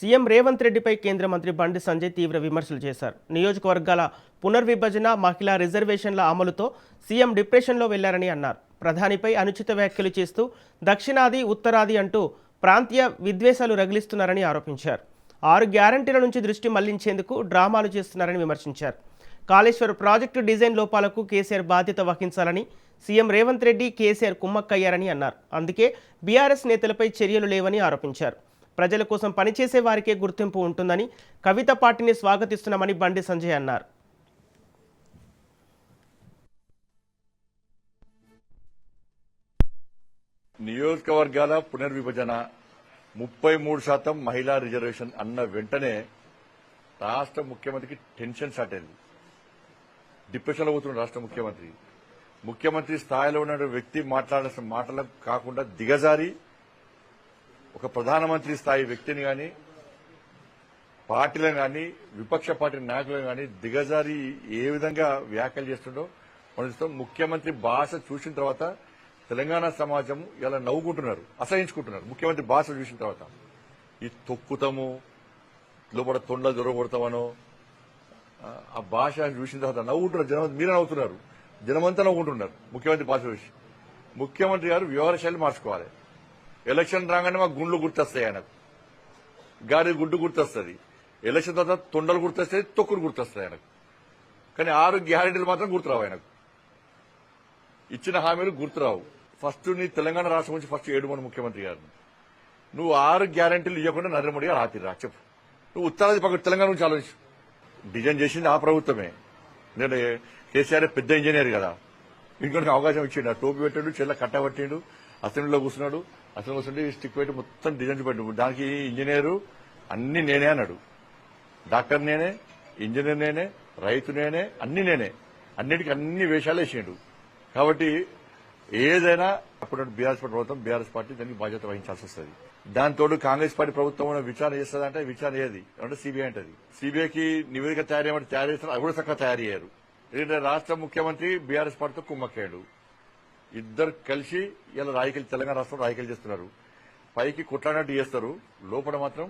CM Revanth రెడ్డిపై కేంద్ర మంత్రి బండి సంజయ్ తీవ్ర విమర్శలు చేశారు. నియోజకవర్గాల పునర్విభజన, మహిళా రిజర్వేషన్ల అమలుతో సీఎం డిప్రెషన్లో వెళ్లారని అన్నారు. ప్రధానిపై అనుచిత వ్యాఖ్యలు చేస్తూ దక్షిణాది, ఉత్తరాది అంటూ ప్రాంతీయ విద్వేషాలు రగిలిస్తున్నారని ఆరోపించారు. 6 గ్యారంటీల నుంచి దృష్టి మళ్లించేందుకు డ్రామాలు చేస్తున్నారని విమర్శించారు. కాళేశ్వర ప్రాజెక్టు డిజైన్ లోపాలకు కేసీఆర్ బాధ్యత వహించాలని సీఎం రేవంత్ రెడ్డి, కేసీఆర్ కుమ్మక్కయ్యారని అన్నారు. అందుకే బీఆర్ఎస్ నేతలపై చర్యలు లేవని ఆరోపించారు. ప్రజల కోసం పనిచేసే వారికే గుర్తింపు ఉంటుందని, కవిత పార్టీని స్వాగతిస్తున్నామని బండి సంజయ్ అన్నారు. నియోజకవర్గాల పునర్విభజన 33% మహిళా రిజర్వేషన్ అన్న వెంటనే రాష్ట్ర ముఖ్యమంత్రికి టెన్షన్ స్టార్ట్ అయింది. డిప్రెషన్లో పోతున్న రాష్ట్ర ముఖ్యమంత్రి స్థాయిలో ఉన్న వ్యక్తి మాట్లాడాల్సిన మాటలకు కాకుండా దిగజారి ఒక ప్రధానమంత్రి స్థాయి వ్యక్తిని గాని, పార్టీలను గాని, విపక్ష పార్టీ నాయకులను గాని దిగజారి ఏ విధంగా వ్యాఖ్యలు చేస్తుండో మనం చూస్తాం. ముఖ్యమంత్రి భాష చూసిన తర్వాత తెలంగాణ సమాజం ఇలా నవ్వుకుంటున్నారు, అసహించుకుంటున్నారు. ముఖ్యమంత్రి భాష చూసిన తర్వాత ఈ తొక్కుతాము, లోపల తొండ దొరకొడతామనో ఆ భాష చూసిన తర్వాత నవ్వుకుంటున్నారు. జనం మీరే నవ్వుతున్నారు, జనమంతా నవ్వుకుంటున్నారు ముఖ్యమంత్రి భాష చూసి. ముఖ్యమంత్రి గారు వ్యవహార శైలి మార్చుకోవాలి. ఎలక్షన్ రాగానే మాకు గుండ్లు గుర్తొస్తాయి, ఆయనకు గారి గుడ్డు గుర్తొస్తుంది. ఎలక్షన్ తర్వాత తొండలు గుర్తొస్తాయి, తొక్కులు గుర్తొస్తాయి ఆయనకు. కానీ 6 గ్యారెంటీలు మాత్రం గుర్తురావు ఆయనకు. ఇచ్చిన హామీలు గుర్తురావు. ఫస్ట్ నీ తెలంగాణ రాష్ట్రం నుంచి ఫస్ట్ 7 మంది ముఖ్యమంత్రి గారిని నువ్వు 6 గ్యారెంటీలు ఇవ్వకుండా నరేంద్ర మోడీ గారు ఆపిరా చెప్పు. నువ్వు ఉత్తరాది పక్కన తెలంగాణ నుంచి ఆలోచించు. డిజైన్ చేసింది ఆ ప్రభుత్వమే. నేను కేసీఆర్ పెద్ద ఇంజనీర్ కదా, ఇంకొక అవకాశం ఇచ్చిండు. టోపీ పెట్టాడు, చెల్ల కట్టబట్టిండు, అసెంబ్లీలో కూర్చున్నాడు. అసెంబ్లీ కూర్చుంటే స్టిక్ పెట్టి మొత్తం డిజైన్ పెట్టాడు. దానికి ఇంజనీరు అన్ని నేనే అన్నాడు. డాక్టర్ నేనే, ఇంజనీర్ నేనే, రైతు నేనే, అన్ని నేనే. అన్నిటికీ అన్ని వేషాలు వేసిండు. కాబట్టి ఏదైనా అప్పుడు బీఆర్ఎస్ ప్రభుత్వం, బీఆర్ఎస్ పార్టీ దానికి బాధ్యత వహించాల్సి వస్తుంది. దాంతో కాంగ్రెస్ పార్టీ ప్రభుత్వం విచారణ చేస్తుందంటే విచారణ ఏది అంటే సిబిఐ అంటది. సిబిఐకి నివేదిక తయారు చేస్తారు, అవి కూడా చక్కగా తయారు చేయరు. ఎందుకంటే రాష్ట్ర ముఖ్యమంత్రి బీఆర్ఎస్ పార్టీతో కుమ్మక్కాడు. ఇద్దరు కలిసి ఇలా తెలంగాణ రాష్ట్రంలో రాజకీయాలు చేస్తున్నారు. పైకి కొట్లాడినట్టు చేస్తారు, లోపల మాత్రం